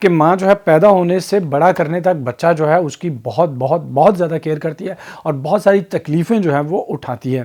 کہ ماں جو ہے پیدا ہونے سے بڑا کرنے تک بچہ جو ہے اس کی بہت بہت بہت زیادہ کیئر کرتی ہے اور بہت ساری تکلیفیں جو ہیں وہ اٹھاتی ہے۔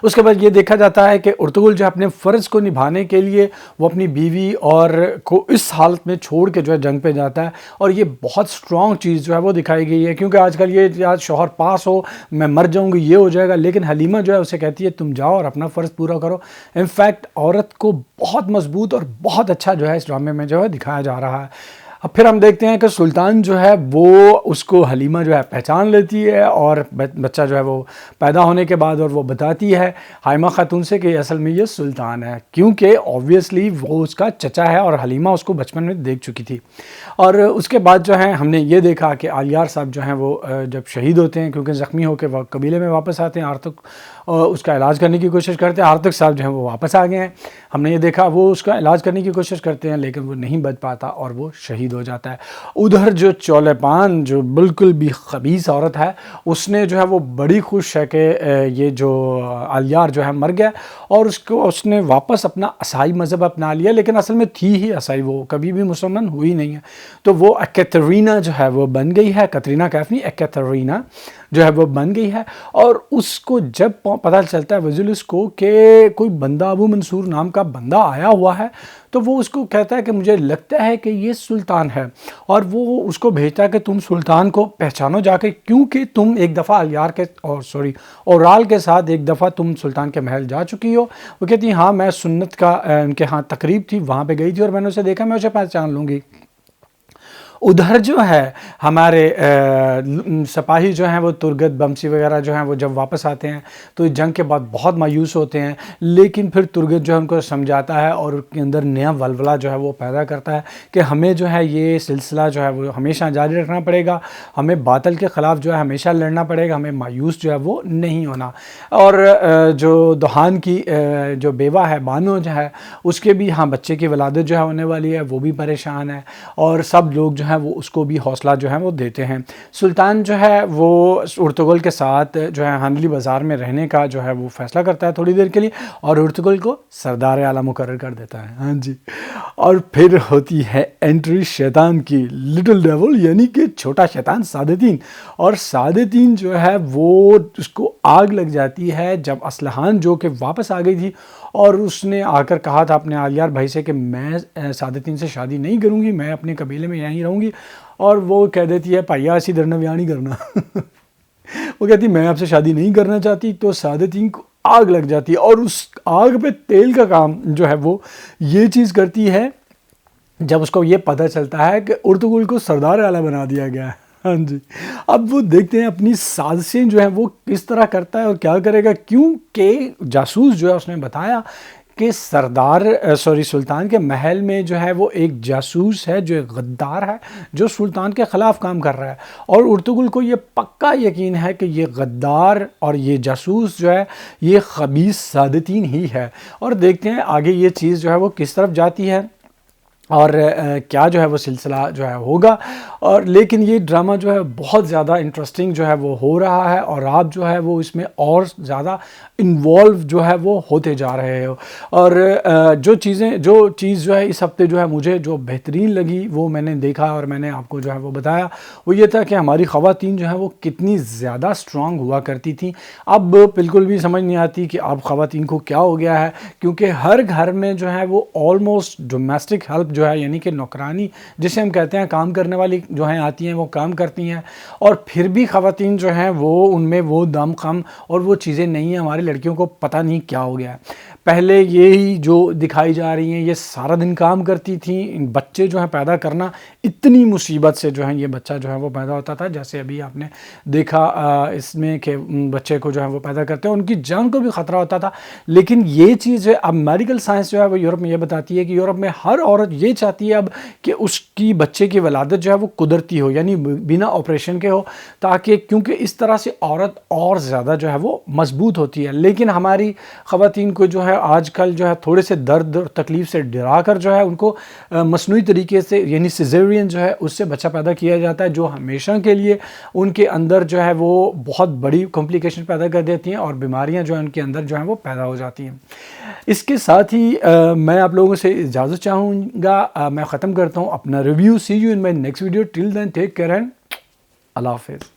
اس کے بعد یہ دیکھا جاتا ہے کہ ارطغرل جو اپنے فرض کو نبھانے کے لیے وہ اپنی بیوی اور کو اس حالت میں چھوڑ کے جو ہے جنگ پہ جاتا ہے، اور یہ بہت سٹرونگ چیز جو ہے وہ دکھائی گئی ہے، کیونکہ آج کل یہ شوہر پاس ہو میں مر جاؤں گی یہ ہو جائے گا، لیکن حلیمہ جو ہے اسے کہتی ہے تم جاؤ اور اپنا فرض پورا کرو۔ انفیکٹ عورت کو بہت مضبوط اور بہت اچھا جو ہے اس ڈرامے میں جو ہے دکھایا جا رہا ہے۔ اب پھر ہم دیکھتے ہیں کہ سلطان جو ہے وہ اس کو حلیمہ جو ہے پہچان لیتی ہے، اور بچہ جو ہے وہ پیدا ہونے کے بعد اور وہ بتاتی ہے حائمہ خاتون سے کہ اصل میں یہ سلطان ہے، کیونکہ اوبویسلی وہ اس کا چچا ہے اور حلیمہ اس کو بچپن میں دیکھ چکی تھی۔ اور اس کے بعد جو ہے ہم نے یہ دیکھا کہ آلیار صاحب جو ہیں وہ جب شہید ہوتے ہیں کیونکہ زخمی ہو کے وہ قبیلے میں واپس آتے ہیں، آرتک اس کا علاج کرنے کی کوشش کرتے ہیں، آرتک صاحب جو ہیں وہ واپس آ گئے ہیں، ہم نے یہ دیکھا وہ اس کا علاج کرنے کی کوشش کرتے ہیں لیکن وہ نہیں بچ پاتا اور وہ شہید ہو جاتا ہے۔ ادھر جو چولے پان جو بالکل بھی خبیث عورت ہے اس نے جو ہے وہ بڑی خوش ہے کہ یہ جو آلیار جو ہے مر گیا، اور اس نے واپس اپنا عیسائی مذہب اپنا لیا، لیکن اصل میں تھی ہی عیسائی، وہ کبھی بھی مسلمان ہوئی نہیں ہے، تو وہ ایکیتھرینا جو ہے وہ بن گئی ہے، کترینا کیف نہیں، ایکیتھرینا جو ہے وہ بن گئی ہے۔ اور اس کو جب پتہ چلتا ہے وزیلس کو کہ کوئی بندہ ابو منصور نام کا بندہ آیا ہوا ہے، تو وہ اس کو کہتا ہے کہ مجھے لگتا ہے کہ یہ سلطان ہے، اور وہ اس کو بھیجتا ہے کہ تم سلطان کو پہچانو جا کے، کیونکہ تم ایک دفعہ الیار کے اورال کے ساتھ ایک دفعہ تم سلطان کے محل جا چکی ہو۔ وہ کہتی ہیں ہاں میں سنت کا ان کے ہاں تقریب تھی وہاں پہ گئی تھی اور میں نے اسے دیکھا، میں اسے پہچان لوں گی۔ ادھر جو ہے ہمارے سپاہی جو ہیں وہ ترگت بمسی وغیرہ جو ہیں وہ جب واپس آتے ہیں تو جنگ کے بعد بہت مایوس ہوتے ہیں، لیکن پھر ترگت جو ہے ان کو سمجھاتا ہے اور ان کے اندر نیا ولولہ جو ہے وہ پیدا کرتا ہے کہ ہمیں جو ہے یہ سلسلہ جو ہے وہ ہمیشہ جاری رکھنا پڑے گا، ہمیں باطل کے خلاف جو ہے ہمیشہ لڑنا پڑے گا، ہمیں مایوس جو ہے وہ نہیں ہونا۔ اور جو دوحان کی جو بیوہ ہے بانو جو ہے اس کے بھی ہاں بچے کی ولادت جو ہے ہونے والی ہے، وہ بھی پریشان ہے، اور سب لوگ جو ہے وہ اس کو بھی حوصلہ جو ہے وہ دیتے ہیں۔ سلطان جو ہے وہ ارطغرل کے ساتھ جو ہے ہانڈلی بازار میں رہنے کا جو ہے وہ فیصلہ کرتا ہے تھوڑی دیر کے لیے، اور ارطغرل کو سردار اعلیٰ مقرر کر دیتا ہے۔ ہاں جی، اور پھر ہوتی ہے انٹری شیطان کی، لٹل ڈیول یعنی کہ چھوٹا شیطان سعادتین، اور سعادتین جو ہے وہ اس کو آگ لگ جاتی ہے جب اسلحان جو کہ واپس آ گئی تھی اور اس نے آ کر کہا تھا اپنے آلیار بھائی سے کہ میں سعادتین سے شادی نہیں کروں گی، میں اپنے قبیلے میں یہیں رہوں گی، اور وہ کہہ دیتی ہے پائیا اسی درنا بیاہ نہیں کرنا وہ کہتی میں آپ سے شادی نہیں کرنا چاہتی، تو سعادتین کو آگ لگ جاتی ہے، اور اس آگ پہ تیل کا کام جو ہے وہ یہ چیز کرتی ہے جب اس کو یہ پتہ چلتا ہے کہ ارطغرل کو سردار اعلیٰ بنا دیا گیا ہے۔ ہاں جی، اب وہ دیکھتے ہیں اپنی سازشیں جو ہیں وہ کس طرح کرتا ہے اور کیا کرے گا، کیونکہ جاسوس جو ہے اس نے بتایا کہ سلطان کے محل میں جو ہے وہ ایک جاسوس ہے جو ایک غدار ہے جو سلطان کے خلاف کام کر رہا ہے، اور ارطغرل کو یہ پکا یقین ہے کہ یہ غدار اور یہ جاسوس جو ہے یہ خبیث سعادتین ہی ہے۔ اور دیکھتے ہیں آگے یہ چیز جو ہے وہ کس طرف جاتی ہے اور کیا جو ہے وہ سلسلہ جو ہے ہوگا، اور لیکن یہ ڈرامہ جو ہے بہت زیادہ انٹرسٹنگ جو ہے وہ ہو رہا ہے، اور آپ جو ہے وہ اس میں اور زیادہ انوالو جو ہے وہ ہوتے جا رہے ہو۔ اور جو چیز جو ہے اس ہفتے جو ہے مجھے جو بہترین لگی وہ میں نے دیکھا اور میں نے آپ کو جو ہے وہ بتایا، وہ یہ تھا کہ ہماری خواتین جو ہیں وہ کتنی زیادہ سٹرونگ ہوا کرتی تھیں۔ اب بالکل بھی سمجھ نہیں آتی کہ اب خواتین کو کیا ہو گیا ہے، کیونکہ ہر گھر میں جو ہے وہ آلموسٹ ڈومیسٹک ہیلپ جو ہے یعنی کہ نوکرانی جسے ہم کہتے ہیں کام کرنے والی جو ہیں آتی ہیں وہ کام کرتی ہیں، اور پھر بھی خواتین جو ہیں وہ ان میں وہ دم خم اور وہ چیزیں نہیں ہیں، ہماری لڑکیوں کو پتہ نہیں کیا ہو گیا ہے۔ پہلے یہی جو دکھائی جا رہی ہیں یہ سارا دن کام کرتی تھیں، بچے جو ہیں پیدا کرنا اتنی مصیبت سے جو ہے یہ بچہ جو ہے وہ پیدا ہوتا تھا، جیسے ابھی آپ نے دیکھا اس میں کہ بچے کو جو ہے وہ پیدا کرتے ہیں ان کی جان کو بھی خطرہ ہوتا تھا، لیکن یہ چیز اب میڈیکل سائنس جو ہے وہ یورپ میں یہ بتاتی ہے کہ یورپ میں ہر عورت یہ چاہتی ہے اب کہ اس کی بچے کی ولادت جو ہے وہ قدرتی ہو، یعنی بنا آپریشن کے ہو، تاکہ کیونکہ اس طرح سے عورت اور زیادہ جو ہے وہ مضبوط ہوتی ہے۔ لیکن ہماری خواتین کو جو ہے آج کل جو ہے تھوڑے سے درد اور تکلیف سے ڈرا کر جو ہے ان کو مصنوعی طریقے سے یعنی سیزیرین جو ہے اس سے بچہ پیدا کیا جاتا ہے، جو ہمیشہ کے لیے ان کے اندر جو ہے وہ بہت بڑی کمپلیکیشن پیدا کر دیتی ہیں اور بیماریاں جو ہیں ان کے اندر جو ہیں وہ پیدا ہو جاتی ہیں۔ اس کے ساتھ ہی میں آپ لوگوں سے اجازت چاہوں گا، میں ختم کرتا ہوں اپنا review. See you in my next video, till then take care and اللہ حافظ۔